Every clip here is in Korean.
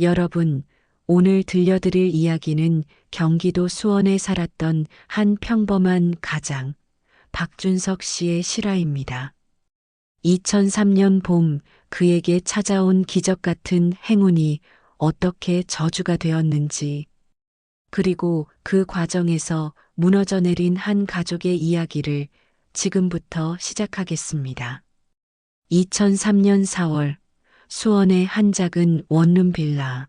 여러분, 오늘 들려드릴 이야기는 경기도 수원에 살았던 한 평범한 가장, 박준석 씨의 실화입니다. 2003년 봄 그에게 찾아온 기적 같은 행운이 어떻게 저주가 되었는지, 그리고 그 과정에서 무너져 내린 한 가족의 이야기를 지금부터 시작하겠습니다. 2003년 4월, 수원의 한 작은 원룸 빌라.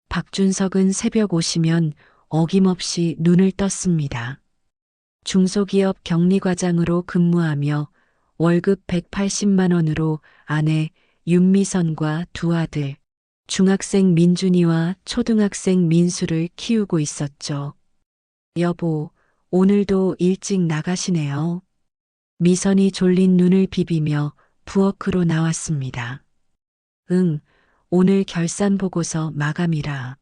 박준석은 새벽 오시면 어김없이 눈을 떴습니다. 중소기업 격리과장으로 근무하며 월급 180만 원으로 아내 윤미선과 두 아들, 중학생 민준이와 초등학생 민수를 키우고 있었죠. 여보, 오늘도 일찍 나가시네요. 미선이 졸린 눈을 비비며 부엌으로 나왔습니다. 응, 오늘 결산 보고서 마감이라.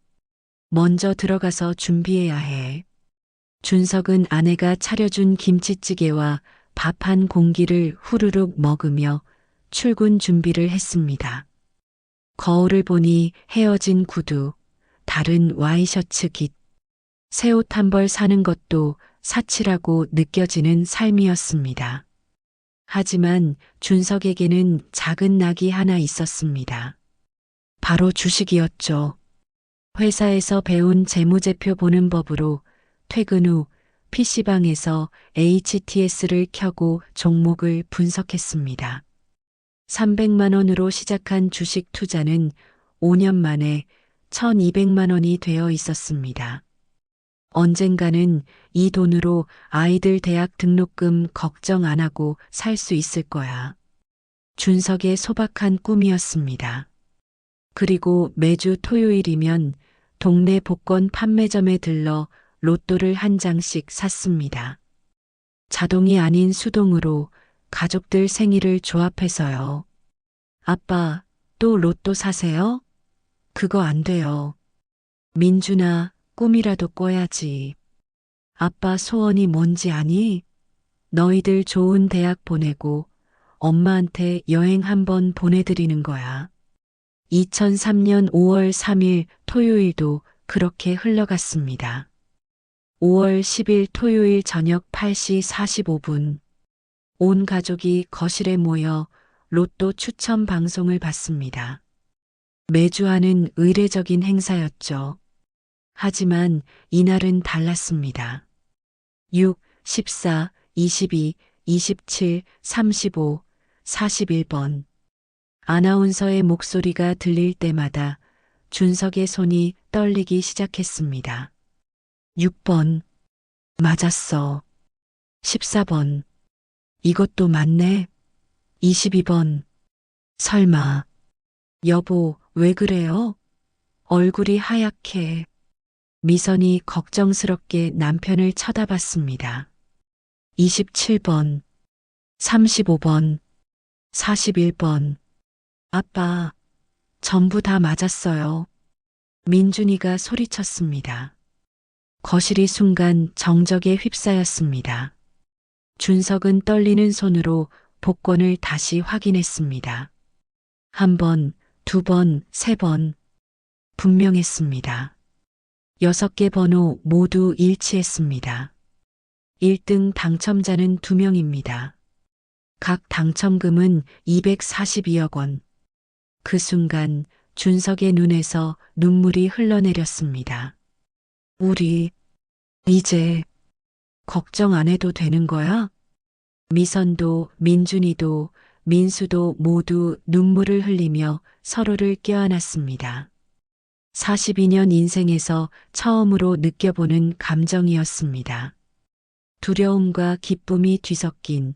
먼저 들어가서 준비해야 해. 준석은 아내가 차려준 김치찌개와 밥 한 공기를 후루룩 먹으며 출근 준비를 했습니다. 거울을 보니 헤어진 구두, 다른 와이셔츠 깃, 새 옷 한 벌 사는 것도 사치라고 느껴지는 삶이었습니다. 하지만 준석에게는 작은 낙이 하나 있었습니다. 바로 주식이었죠. 회사에서 배운 재무제표 보는 법으로 퇴근 후 PC방에서 HTS를 켜고 종목을 분석했습니다. 300만 원으로 시작한 주식 투자는 5년 만에 1200만 원이 되어 있었습니다. 언젠가는 이 돈으로 아이들 대학 등록금 걱정 안 하고 살 수 있을 거야. 준석의 소박한 꿈이었습니다. 그리고 매주 토요일이면 동네 복권 판매점에 들러 로또를 한 장씩 샀습니다. 자동이 아닌 수동으로 가족들 생일을 조합해서요. 아빠, 또 로또 사세요? 그거 안 돼요. 민준아, 꿈이라도 꿔야지. 아빠 소원이 뭔지 아니? 너희들 좋은 대학 보내고 엄마한테 여행 한번 보내드리는 거야. 2003년 5월 3일 토요일도 그렇게 흘러갔습니다. 5월 10일 토요일 저녁 8시 45분. 온 가족이 거실에 모여 로또 추첨 방송을 봤습니다. 매주 하는 의례적인 행사였죠. 하지만 이날은 달랐습니다. 6, 14, 22, 27, 35, 41번. 아나운서의 목소리가 들릴 때마다 준석의 손이 떨리기 시작했습니다. 6번. 맞았어. 14번. 이것도 맞네. 22번. 설마. 여보, 왜 그래요? 얼굴이 하얗게. 미선이 걱정스럽게 남편을 쳐다봤습니다. 27번. 35번. 41번. 아빠, 전부 다 맞았어요. 민준이가 소리쳤습니다. 거실이 순간 정적에 휩싸였습니다. 준석은 떨리는 손으로 복권을 다시 확인했습니다. 한 번, 두 번, 세 번. 분명했습니다. 6개 번호 모두 일치했습니다. 1등 당첨자는 2명입니다. 각 당첨금은 242억 원. 그 순간 준석의 눈에서 눈물이 흘러내렸습니다. 우리 이제 걱정 안 해도 되는 거야? 미선도 민준이도 민수도 모두 눈물을 흘리며 서로를 껴안았습니다. 42년 인생에서 처음으로 느껴보는 감정이었습니다. 두려움과 기쁨이 뒤섞인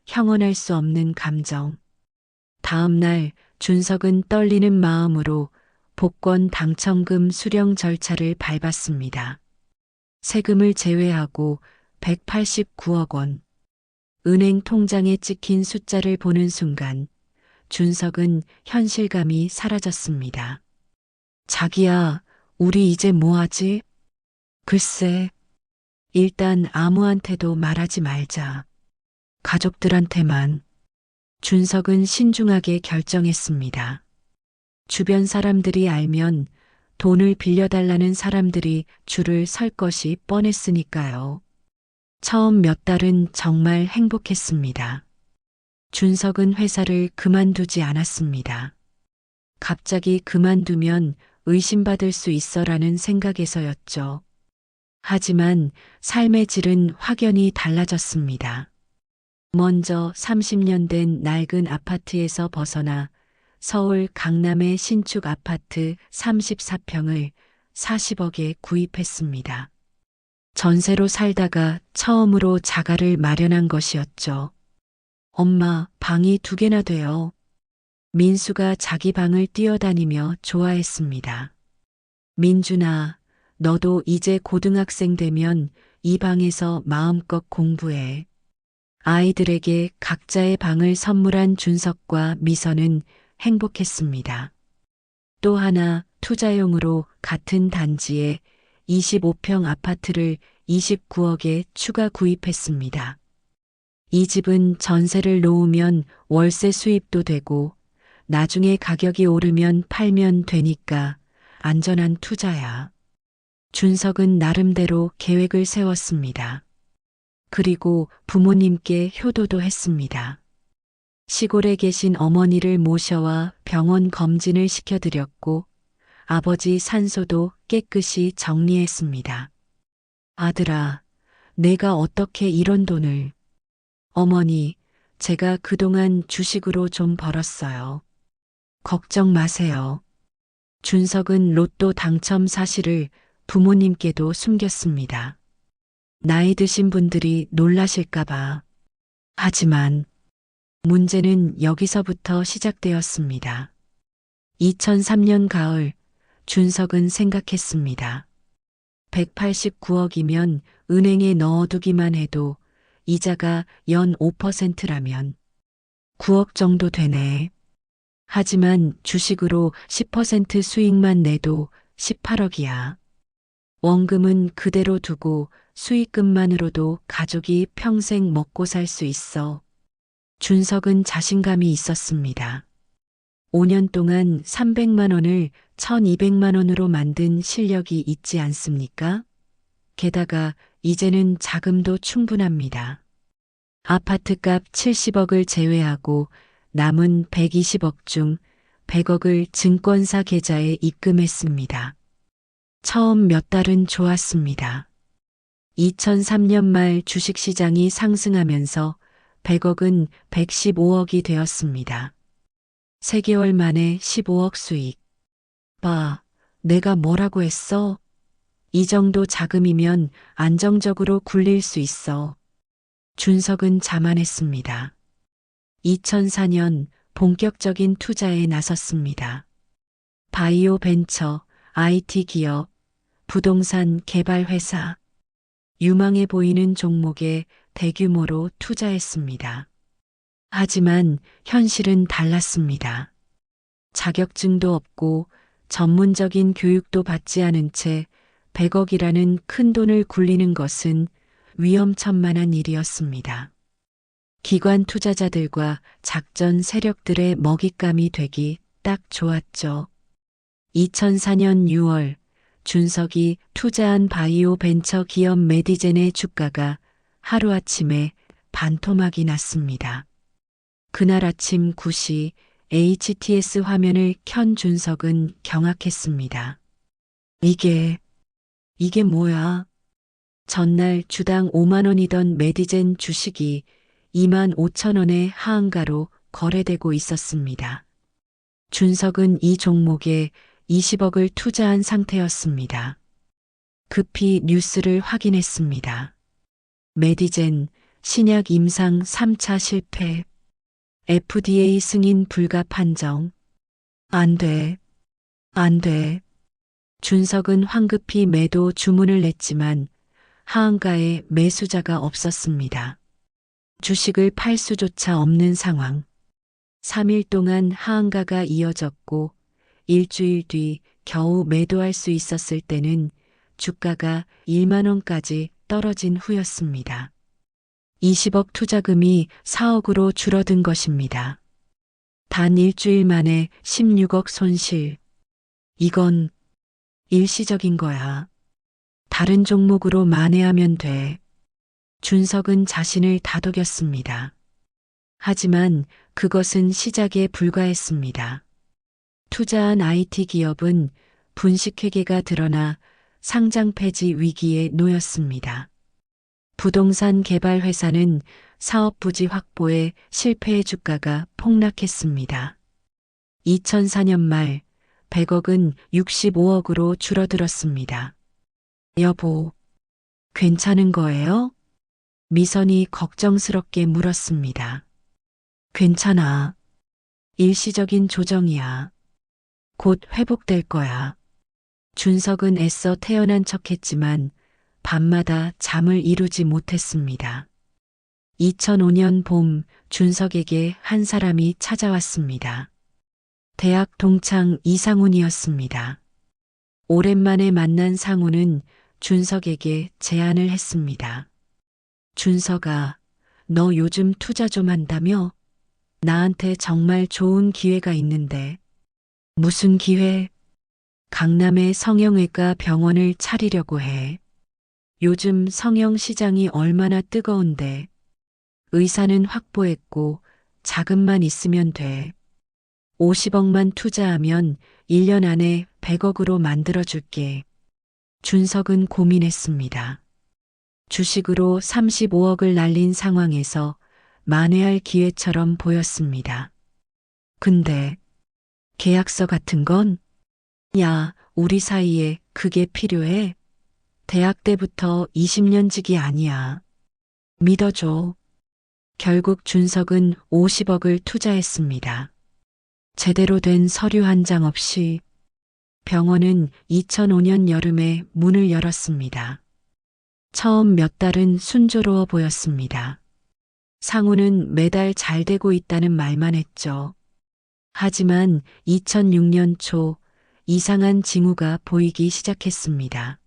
형언할 수 없는 감정. 다음 날 준석은 떨리는 마음으로 복권 당첨금 수령 절차를 밟았습니다. 세금을 제외하고 189억 원. 은행 통장에 찍힌 숫자를 보는 순간 준석은 현실감이 사라졌습니다. 자기야, 우리 이제 뭐 하지? 글쎄, 일단 아무한테도 말하지 말자. 가족들한테만. 준석은 신중하게 결정했습니다. 주변 사람들이 알면 돈을 빌려달라는 사람들이 줄을 설 것이 뻔했으니까요. 처음 몇 달은 정말 행복했습니다. 준석은 회사를 그만두지 않았습니다. 갑자기 그만두면 의심받을 수 있어라는 생각에서였죠. 하지만 삶의 질은 확연히 달라졌습니다. 먼저 30년 된 낡은 아파트에서 벗어나 서울 강남의 신축 아파트 34평을 40억에 구입했습니다. 전세로 살다가 처음으로 자가를 마련한 것이었죠. 엄마, 방이 2개나 돼요. 민수가 자기 방을 뛰어다니며 좋아했습니다. 민준아, 너도 이제 고등학생 되면 이 방에서 마음껏 공부해. 아이들에게 각자의 방을 선물한 준석과 미선은 행복했습니다. 또 하나 투자용으로 같은 단지에 25평 아파트를 29억에 추가 구입했습니다. 이 집은 전세를 놓으면 월세 수입도 되고 나중에 가격이 오르면 팔면 되니까 안전한 투자야. 준석은 나름대로 계획을 세웠습니다. 그리고 부모님께 효도도 했습니다. 시골에 계신 어머니를 모셔와 병원 검진을 시켜드렸고 아버지 산소도 깨끗이 정리했습니다. 아들아, 내가 어떻게 이런 돈을. 어머니, 제가 그동안 주식으로 좀 벌었어요. 걱정 마세요. 준석은 로또 당첨 사실을 부모님께도 숨겼습니다. 나이 드신 분들이 놀라실까봐. 하지만 문제는 여기서부터 시작되었습니다. 2003년 가을, 준석은 생각했습니다. 189억이면 은행에 넣어두기만 해도 이자가 연 5%라면 9억 정도 되네. 하지만 주식으로 10% 수익만 내도 18억이야. 원금은 그대로 두고 수익금만으로도 가족이 평생 먹고 살 수 있어. 준석은 자신감이 있었습니다. 5년 동안 300만 원을 1200만 원으로 만든 실력이 있지 않습니까? 게다가 이제는 자금도 충분합니다. 아파트값 70억을 제외하고 남은 120억 중 100억을 증권사 계좌에 입금했습니다. 처음 몇 달은 좋았습니다. 2003년 말 주식시장이 상승하면서 100억은 115억이 되었습니다. 3개월 만에 15억 수익. 봐, 내가 뭐라고 했어? 이 정도 자금이면 안정적으로 굴릴 수 있어. 준석은 자만했습니다. 2004년 본격적인 투자에 나섰습니다. 바이오 벤처, IT 기업, 부동산 개발 회사, 유망해 보이는 종목에 대규모로 투자했습니다. 하지만 현실은 달랐습니다. 자격증도 없고 전문적인 교육도 받지 않은 채 100억이라는 큰 돈을 굴리는 것은 위험천만한 일이었습니다. 기관 투자자들과 작전 세력들의 먹잇감이 되기 딱 좋았죠. 2004년 6월 준석이 투자한 바이오 벤처 기업 메디젠의 주가가 하루아침에 반토막이 났습니다. 그날 아침 9시 HTS 화면을 켠 준석은 경악했습니다. 이게 뭐야? 전날 주당 5만 원이던 메디젠 주식이 2만 5천 원의 하한가로 거래되고 있었습니다. 준석은 이 종목에 20억을 투자한 상태였습니다. 급히 뉴스를 확인했습니다. 메디젠 신약 임상 3차 실패. FDA 승인 불가 판정. 안 돼. 안 돼. 준석은 황급히 매도 주문을 냈지만 하한가에 매수자가 없었습니다. 주식을 팔 수조차 없는 상황. 3일 동안 하한가가 이어졌고 일주일 뒤 겨우 매도할 수 있었을 때는 주가가 1만 원까지 떨어진 후였습니다. 20억 투자금이 4억으로 줄어든 것입니다. 단 일주일 만에 16억 손실. 이건 일시적인 거야. 다른 종목으로 만회하면 돼. 준석은 자신을 다독였습니다. 하지만 그것은 시작에 불과했습니다. 투자한 IT 기업은 분식회계가 드러나 상장 폐지 위기에 놓였습니다. 부동산 개발 회사는 사업 부지 확보에 실패해 주가가 폭락했습니다. 2004년 말 100억은 65억으로 줄어들었습니다. 여보, 괜찮은 거예요? 미선이 걱정스럽게 물었습니다. 괜찮아. 일시적인 조정이야. 곧 회복될 거야. 준석은 애써 태어난 척했지만 밤마다 잠을 이루지 못했습니다. 2005년 봄 준석에게 한 사람이 찾아왔습니다. 대학 동창 이상훈이었습니다. 오랜만에 만난 상훈은 준석에게 제안을 했습니다. 준석아, 너 요즘 투자 좀 한다며? 나한테 정말 좋은 기회가 있는데. 무슨 기회? 강남에 성형외과 병원을 차리려고 해. 요즘 성형 시장이 얼마나 뜨거운데. 의사는 확보했고 자금만 있으면 돼. 50억만 투자하면 1년 안에 100억으로 만들어줄게. 준석은 고민했습니다. 주식으로 35억을 날린 상황에서 만회할 기회처럼 보였습니다. 근데 계약서 같은 건? 야, 우리 사이에 그게 필요해? 대학 때부터 20년직이 아니야. 믿어줘. 결국 준석은 50억을 투자했습니다. 제대로 된 서류 한 장 없이 병원은 2005년 여름에 문을 열었습니다. 처음 몇 달은 순조로워 보였습니다. 상우는 매달 잘 되고 있다는 말만 했죠. 하지만 2006년 초 이상한 징후가 보이기 시작했습니다.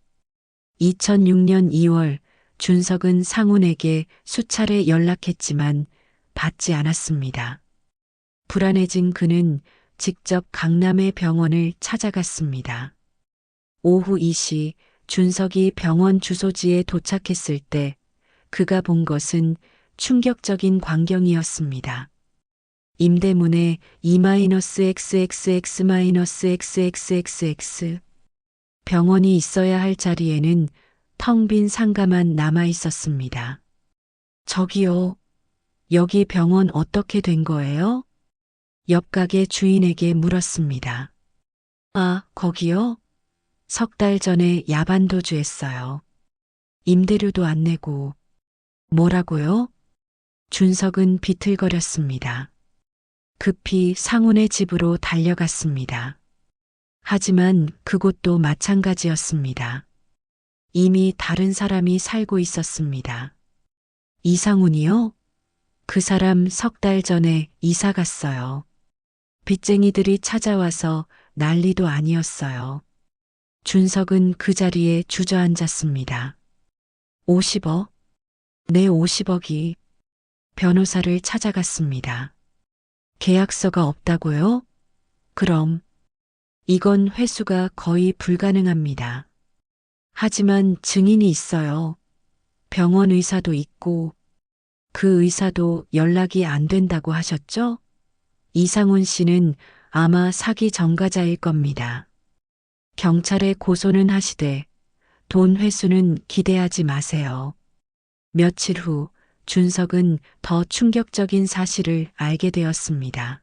2006년 2월 준석은 상훈에게 수차례 연락했지만 받지 않았습니다. 불안해진 그는 직접 강남의 병원을 찾아갔습니다. 오후 2시 준석이 병원 주소지에 도착했을 때 그가 본 것은 충격적인 광경이었습니다. 임대문에 E-XXX-XXX 병원이 있어야 할 자리에는 텅 빈 상가만 남아 있었습니다. 저기요, 여기 병원 어떻게 된 거예요? 옆 가게 주인에게 물었습니다. 아, 거기요? 석 달 전에 야반도주했어요. 임대료도 안 내고. 뭐라고요? 준석은 비틀거렸습니다. 급히 상훈의 집으로 달려갔습니다. 하지만 그곳도 마찬가지였습니다. 이미 다른 사람이 살고 있었습니다. 이상훈이요? 그 사람 석 달 전에 이사 갔어요. 빚쟁이들이 찾아와서 난리도 아니었어요. 준석은 그 자리에 주저앉았습니다. 50억? 내 50억이. 변호사를 찾아갔습니다. 계약서가 없다고요? 그럼 이건 회수가 거의 불가능합니다. 하지만 증인이 있어요. 병원 의사도 있고 그 의사도 연락이 안 된다고 하셨죠? 이상훈 씨는 아마 사기 전과자일 겁니다. 경찰에 고소는 하시되 돈 회수는 기대하지 마세요. 며칠 후 준석은 더 충격적인 사실을 알게 되었습니다.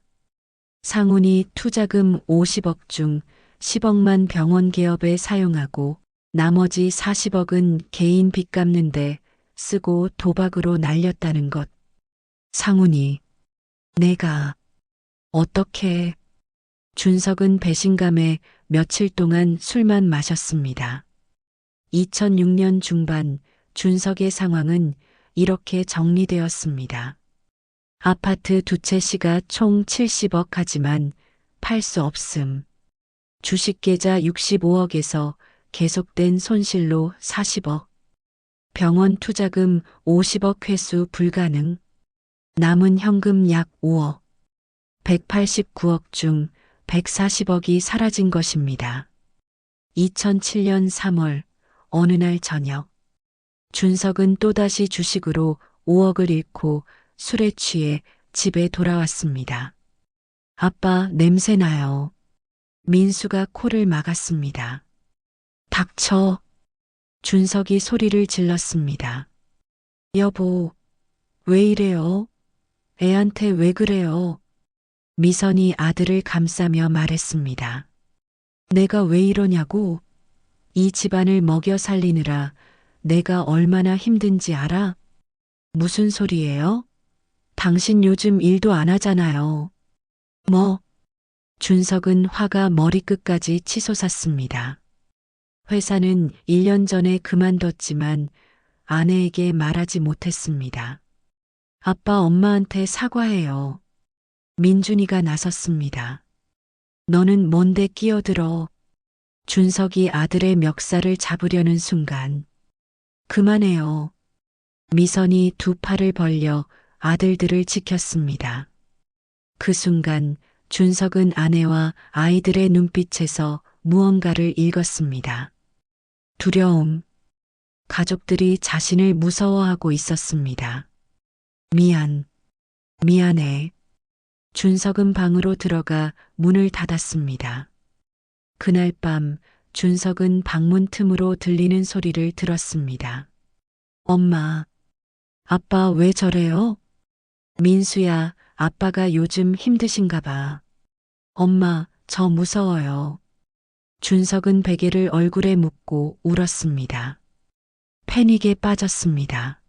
상훈이 투자금 50억 중 10억만 병원 개업에 사용하고 나머지 40억은 개인 빚 갚는데 쓰고 도박으로 날렸다는 것. 상훈이, 내가 어떻게... 준석은 배신감에 며칠 동안 술만 마셨습니다. 2006년 중반 준석의 상황은 이렇게 정리되었습니다. 아파트 두 채 시가 총 70억 하지만 팔 수 없음. 주식계좌 65억에서 계속된 손실로 40억. 병원 투자금 50억 회수 불가능. 남은 현금 약 5억. 189억 중 140억이 사라진 것입니다. 2007년 3월 어느 날 저녁 준석은 또다시 주식으로 5억을 잃고 술에 취해 집에 돌아왔습니다. 아빠, 냄새 나요. 민수가 코를 막았습니다. 닥쳐. 준석이 소리를 질렀습니다. 여보, 왜 이래요? 애한테 왜 그래요? 미선이 아들을 감싸며 말했습니다. 내가 왜 이러냐고? 이 집안을 먹여 살리느라 내가 얼마나 힘든지 알아? 무슨 소리예요? 당신 요즘 일도 안 하잖아요. 뭐? 준석은 화가 머리끝까지 치솟았습니다. 회사는 1년 전에 그만뒀지만 아내에게 말하지 못했습니다. 아빠 엄마한테 사과해요. 민준이가 나섰습니다. 너는 뭔데 끼어들어. 준석이 아들의 멱살을 잡으려는 순간 그만해요. 미선이 두 팔을 벌려 아들들을 지켰습니다. 그 순간 준석은 아내와 아이들의 눈빛에서 무언가를 읽었습니다. 두려움. 가족들이 자신을 무서워하고 있었습니다. 미안해. 준석은 방으로 들어가 문을 닫았습니다. 그날 밤 준석은 방문 틈으로 들리는 소리를 들었습니다. 엄마, 아빠 왜 저래요? 민수야, 아빠가 요즘 힘드신가 봐. 엄마, 저 무서워요. 준석은 베개를 얼굴에 묻고 울었습니다. 패닉에 빠졌습니다.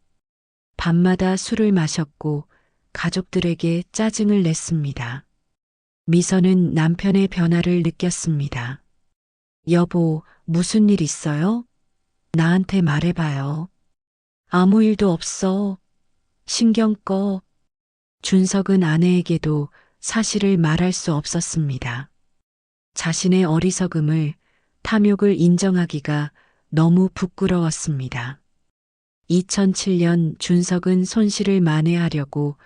밤마다 술을 마셨고 가족들에게 짜증을 냈습니다. 미선은 남편의 변화를 느꼈습니다. 여보, 무슨 일 있어요? 나한테 말해봐요. 아무 일도 없어. 신경 꺼. 준석은 아내에게도 사실을 말할 수 없었습니다. 자신의 어리석음을, 탐욕을 인정하기가 너무 부끄러웠습니다. 2007년 준석은 손실을 만회하려고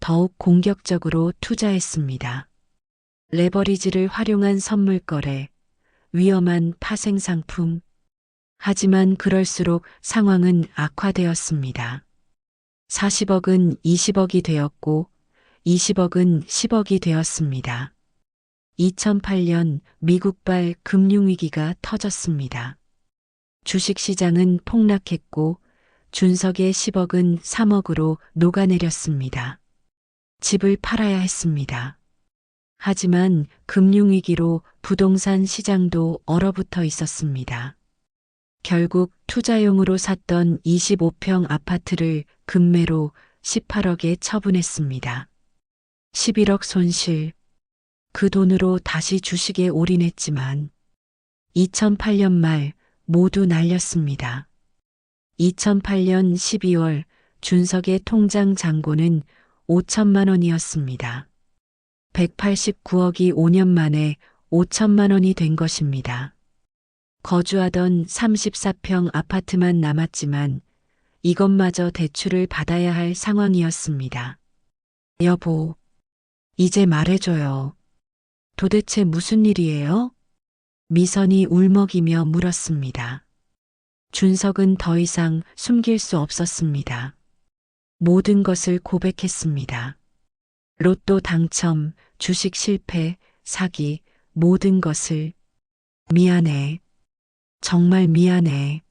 더욱 공격적으로 투자했습니다. 레버리지를 활용한 선물 거래, 위험한 파생 상품. 하지만 그럴수록 상황은 악화되었습니다. 40억은 20억이 되었고 20억은 10억이 되었습니다. 2008년 미국발 금융위기가 터졌습니다. 주식시장은 폭락했고 준석의 10억은 3억으로 녹아내렸습니다. 집을 팔아야 했습니다. 하지만 금융위기로 부동산 시장도 얼어붙어 있었습니다. 결국 투자용으로 샀던 25평 아파트를 급매로 18억에 처분했습니다. 11억 손실. 그 돈으로 다시 주식에 올인했지만 2008년 말 모두 날렸습니다. 2008년 12월 준석의 통장 잔고는 5천만 원이었습니다. 189억이 5년 만에 5천만 원이 된 것입니다. 거주하던 34평 아파트만 남았지만 이것마저 대출을 받아야 할 상황이었습니다. 여보, 이제 말해줘요. 도대체 무슨 일이에요? 미선이 울먹이며 물었습니다. 준석은 더 이상 숨길 수 없었습니다. 모든 것을 고백했습니다. 로또 당첨, 주식 실패, 사기, 모든 것을. 미안해. 정말 미안해.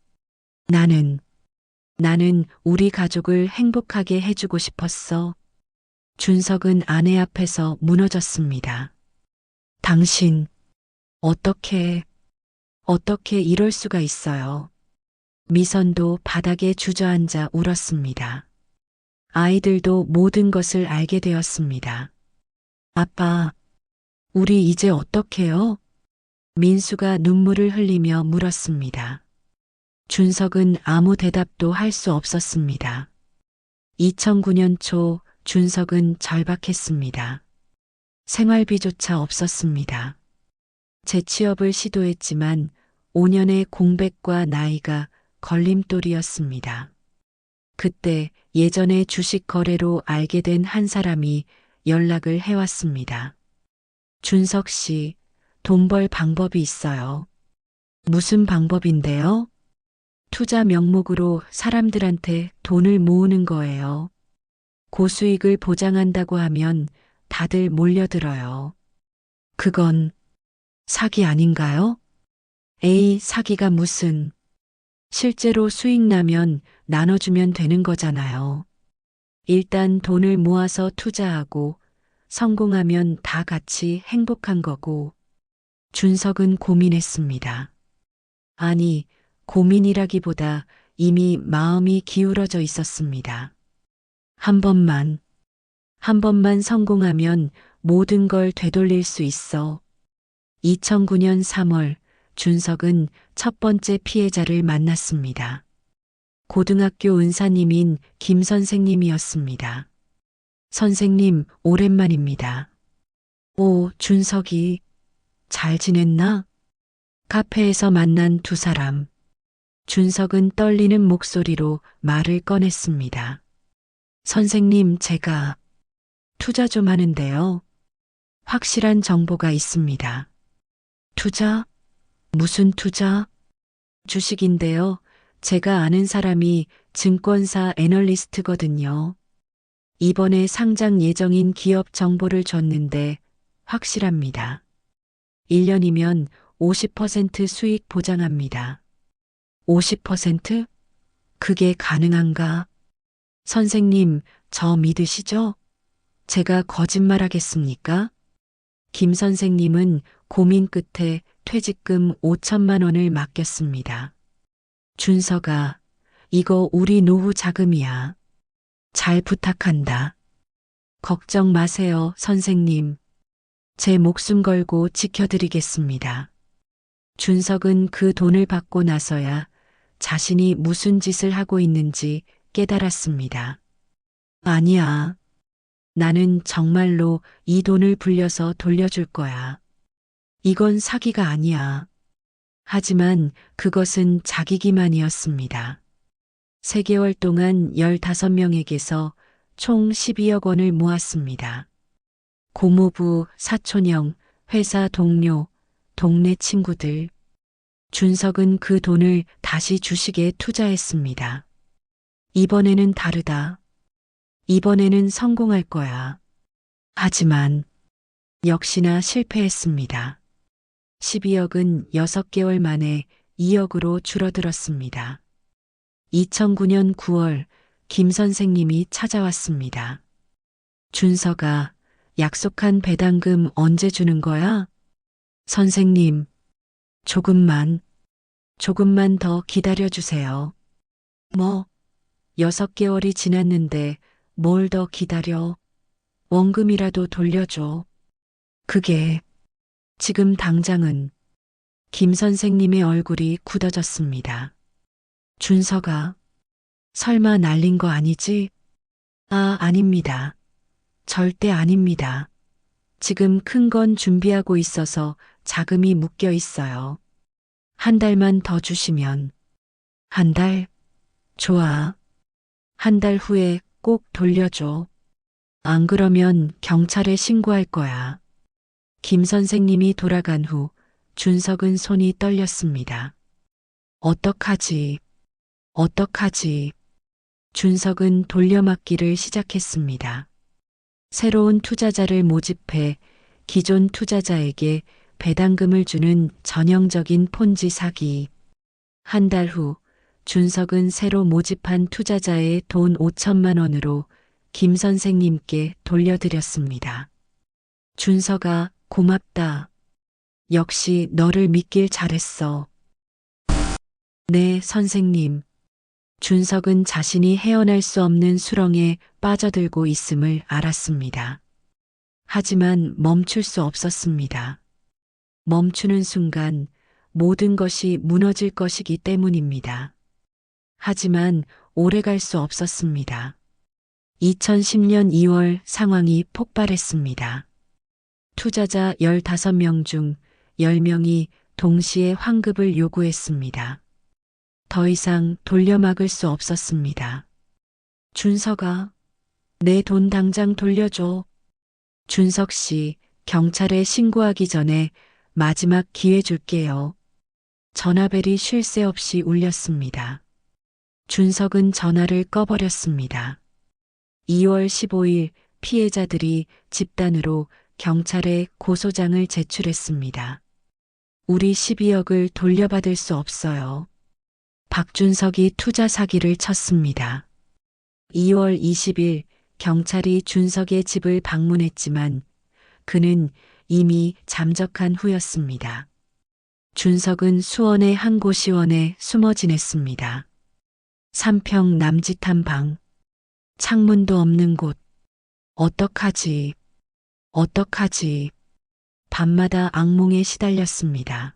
나는 우리 가족을 행복하게 해주고 싶었어. 준석은 아내 앞에서 무너졌습니다. 당신, 어떻게 이럴 수가 있어요. 미선도 바닥에 주저앉아 울었습니다. 아이들도 모든 것을 알게 되었습니다. 아빠, 우리 이제 어떡해요? 민수가 눈물을 흘리며 물었습니다. 준석은 아무 대답도 할 수 없었습니다. 2009년 초 준석은 절박했습니다. 생활비조차 없었습니다. 재취업을 시도했지만 5년의 공백과 나이가 걸림돌이었습니다. 그때 예전에 주식 거래로 알게 된 한 사람이 연락을 해왔습니다. 준석 씨, 돈 벌 방법이 있어요. 무슨 방법인데요? 투자 명목으로 사람들한테 돈을 모으는 거예요. 고수익을 보장한다고 하면 다들 몰려들어요. 그건 사기 아닌가요? 에이, 사기가 무슨. 실제로 수익 나면 나눠주면 되는 거잖아요. 일단 돈을 모아서 투자하고 성공하면 다 같이 행복한 거고. 준석은 고민했습니다. 아니, 고민이라기보다 이미 마음이 기울어져 있었습니다. 한 번만, 한 번만 성공하면 모든 걸 되돌릴 수 있어. 2009년 3월 준석은 첫 번째 피해자를 만났습니다. 고등학교 은사님인 김 선생님이었습니다. 선생님, 오랜만입니다. 오, 준석이 잘 지냈나? 카페에서 만난 두 사람. 준석은 떨리는 목소리로 말을 꺼냈습니다. 선생님, 제가 투자 좀 하는데요. 확실한 정보가 있습니다. 투자? 무슨 투자? 주식인데요. 제가 아는 사람이 증권사 애널리스트거든요. 이번에 상장 예정인 기업 정보를 줬는데 확실합니다. 1년이면 50% 수익 보장합니다. 50%? 그게 가능한가? 선생님, 저 믿으시죠? 제가 거짓말하겠습니까? 김 선생님은 고민 끝에 퇴직금 5천만 원을 맡겼습니다. 준서가, 이거 우리 노후 자금이야. 잘 부탁한다. 걱정 마세요, 선생님. 제 목숨 걸고 지켜드리겠습니다. 준석은 그 돈을 받고 나서야 자신이 무슨 짓을 하고 있는지 깨달았습니다. 아니야. 나는 정말로 이 돈을 불려서 돌려줄 거야. 이건 사기가 아니야. 하지만 그것은 자기 기만이었습니다. 3개월 동안 15명에게서 총 12억 원을 모았습니다. 고모부, 사촌형, 회사 동료, 동네 친구들. 준석은 그 돈을 다시 주식에 투자했습니다. 이번에는 다르다. 이번에는 성공할 거야. 하지만 역시나 실패했습니다. 12억은 6개월 만에 2억으로 줄어들었습니다. 2009년 9월 김 선생님이 찾아왔습니다. 준서가 약속한 배당금 언제 주는 거야? 선생님, 조금만 더 기다려주세요. 뭐, 6개월이 지났는데 뭘 더 기다려? 원금이라도 돌려줘. 그게 지금 당장은. 김 선생님의 얼굴이 굳어졌습니다. 준서가 설마 날린 거 아니지? 아, 아닙니다. 절대 아닙니다. 지금 큰 건 준비하고 있어서 자금이 묶여 있어요. 한 달만 더 주시면. 한 달? 좋아. 한 달 후에 꼭 돌려줘. 안 그러면 경찰에 신고할 거야. 김 선생님이 돌아간 후 준석은 손이 떨렸습니다. 어떡하지? 준석은 돌려막기를 시작했습니다. 새로운 투자자를 모집해 기존 투자자에게 배당금을 주는 전형적인 폰지 사기. 한 달 후 준석은 새로 모집한 투자자의 돈 5천만 원으로 김 선생님께 돌려드렸습니다. 준석아, 고맙다. 역시 너를 믿길 잘했어. 네, 선생님. 준석은 자신이 헤어날 수 없는 수렁에 빠져들고 있음을 알았습니다. 하지만 멈출 수 없었습니다. 멈추는 순간 모든 것이 무너질 것이기 때문입니다. 하지만 오래 갈 수 없었습니다. 2010년 2월 상황이 폭발했습니다. 투자자 15명 중 10명이 동시에 환급을 요구했습니다. 더 이상 돌려막을 수 없었습니다. 준석아, 내 돈 당장 돌려줘. 준석 씨, 경찰에 신고하기 전에 마지막 기회 줄게요. 전화벨이 쉴 새 없이 울렸습니다. 준석은 전화를 꺼버렸습니다. 2월 15일 피해자들이 집단으로 경찰에 고소장을 제출했습니다. 우리 12억을 돌려받을 수 없어요. 박준석이 투자 사기를 쳤습니다. 2월 20일 경찰이 준석의 집을 방문했지만 그는 이미 잠적한 후였습니다. 준석은 수원의 한 고시원에 숨어 지냈습니다. 3평 남짓한 방, 창문도 없는 곳. 어떡하지? 어떡하지? 밤마다 악몽에 시달렸습니다.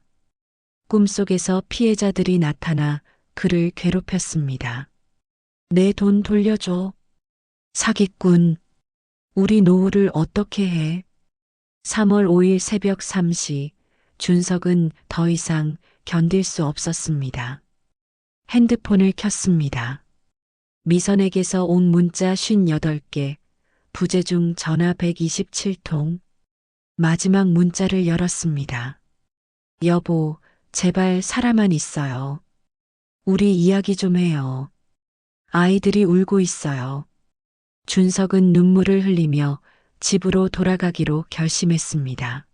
꿈속에서 피해자들이 나타나 그를 괴롭혔습니다. 내 돈 돌려줘. 사기꾼. 우리 노후를 어떻게 해? 3월 5일 새벽 3시 준석은 더 이상 견딜 수 없었습니다. 핸드폰을 켰습니다. 미선에게서 온 문자 58개, 부재중 전화 127통. 마지막 문자를 열었습니다. 여보, 제발 살아만 있어요. 우리 이야기 좀 해요. 아이들이 울고 있어요. 준석은 눈물을 흘리며 집으로 돌아가기로 결심했습니다.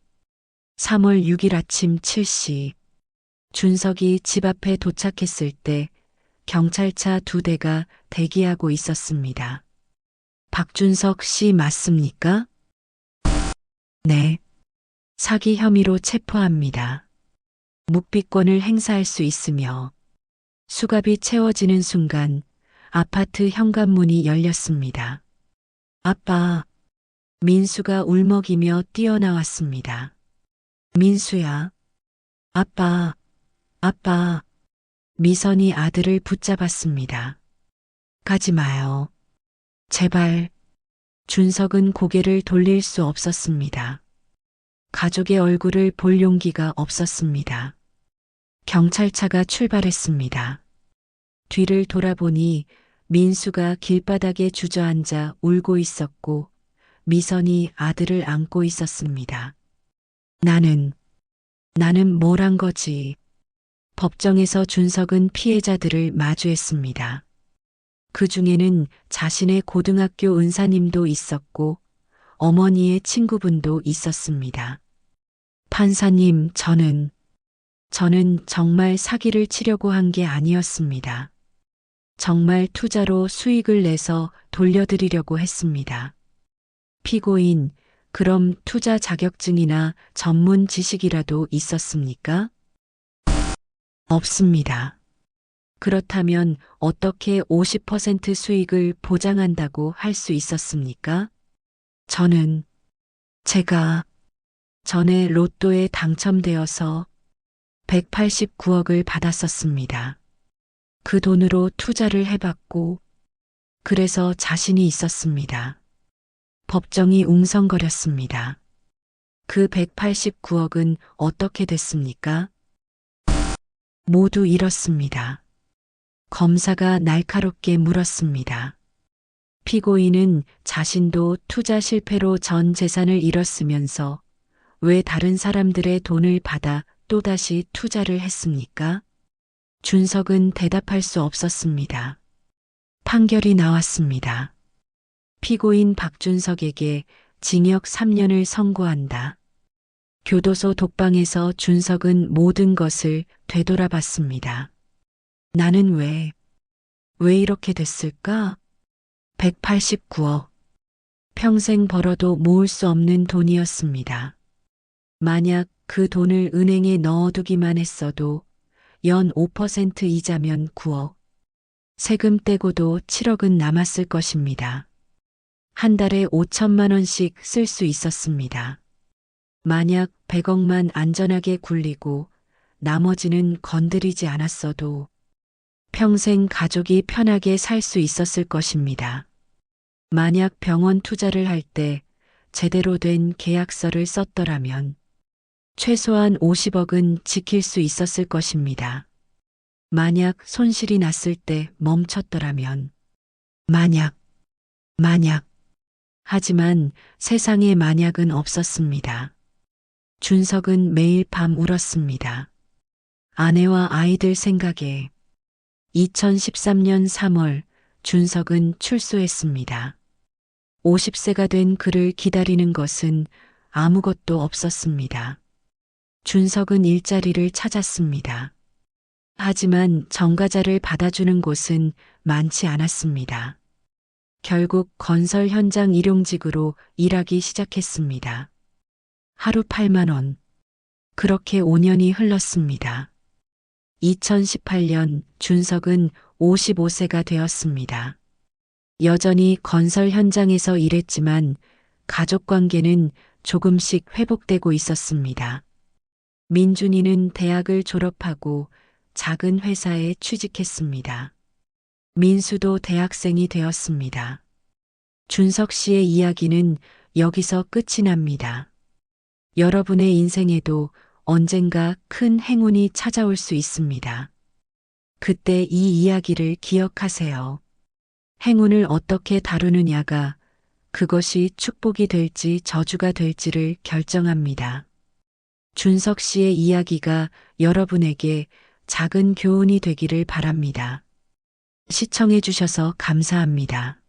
3월 6일 아침 7시 준석이 집 앞에 도착했을 때 경찰차 2대가 대기하고 있었습니다. 박준석 씨 맞습니까? 네. 사기 혐의로 체포합니다. 묵비권을 행사할 수 있으며 수갑이 채워지는 순간 아파트 현관문이 열렸습니다. 아빠. 민수가 울먹이며 뛰어나왔습니다. 민수야. 아빠. 아빠. 미선이 아들을 붙잡았습니다. 가지 마요. 제발. 준석은 고개를 돌릴 수 없었습니다. 가족의 얼굴을 볼 용기가 없었습니다. 경찰차가 출발했습니다. 뒤를 돌아보니 민수가 길바닥에 주저앉아 울고 있었고 미선이 아들을 안고 있었습니다. 나는 뭘 한 거지? 법정에서 준석은 피해자들을 마주했습니다. 그 중에는 자신의 고등학교 은사님도 있었고 어머니의 친구분도 있었습니다. 판사님, 저는 정말 사기를 치려고 한 게 아니었습니다. 정말 투자로 수익을 내서 돌려드리려고 했습니다. 피고인, 그럼 투자 자격증이나 전문 지식이라도 있었습니까? 없습니다. 그렇다면 어떻게 50% 수익을 보장한다고 할 수 있었습니까? 제가 전에 로또에 당첨되어서 189억을 받았었습니다. 그 돈으로 투자를 해봤고, 그래서 자신이 있었습니다. 법정이 웅성거렸습니다. 그 189억은 어떻게 됐습니까? 모두 잃었습니다. 검사가 날카롭게 물었습니다. 피고인은 자신도 투자 실패로 전 재산을 잃었으면서 왜 다른 사람들의 돈을 받아 또다시 투자를 했습니까? 준석은 대답할 수 없었습니다. 판결이 나왔습니다. 피고인 박준석에게 징역 3년을 선고한다. 교도소 독방에서 준석은 모든 것을 되돌아봤습니다. 나는 왜 이렇게 됐을까? 189억. 평생 벌어도 모을 수 없는 돈이었습니다. 만약 그 돈을 은행에 넣어두기만 했어도 연 5% 이자면 9억. 세금 떼고도 7억은 남았을 것입니다. 한 달에 5천만 원씩 쓸 수 있었습니다. 만약 100억만 안전하게 굴리고 나머지는 건드리지 않았어도 평생 가족이 편하게 살 수 있었을 것입니다. 만약 병원 투자를 할 때 제대로 된 계약서를 썼더라면 최소한 50억은 지킬 수 있었을 것입니다. 만약 손실이 났을 때 멈췄더라면 만약. 하지만 세상에 만약은 없었습니다. 준석은 매일 밤 울었습니다. 아내와 아이들 생각에 2013년 3월 준석은 출소했습니다. 50세가 된 그를 기다리는 것은 아무것도 없었습니다. 준석은 일자리를 찾았습니다. 하지만 정가자를 받아주는 곳은 많지 않았습니다. 결국 건설 현장 일용직으로 일하기 시작했습니다. 하루 8만 원. 그렇게 5년이 흘렀습니다. 2018년 준석은 55세가 되었습니다. 여전히 건설 현장에서 일했지만 가족 관계는 조금씩 회복되고 있었습니다. 민준이는 대학을 졸업하고 작은 회사에 취직했습니다. 민수도 대학생이 되었습니다. 준석 씨의 이야기는 여기서 끝이 납니다. 여러분의 인생에도 언젠가 큰 행운이 찾아올 수 있습니다. 그때 이 이야기를 기억하세요. 행운을 어떻게 다루느냐가 그것이 축복이 될지 저주가 될지를 결정합니다. 준석 씨의 이야기가 여러분에게 작은 교훈이 되기를 바랍니다. 시청해 주셔서 감사합니다.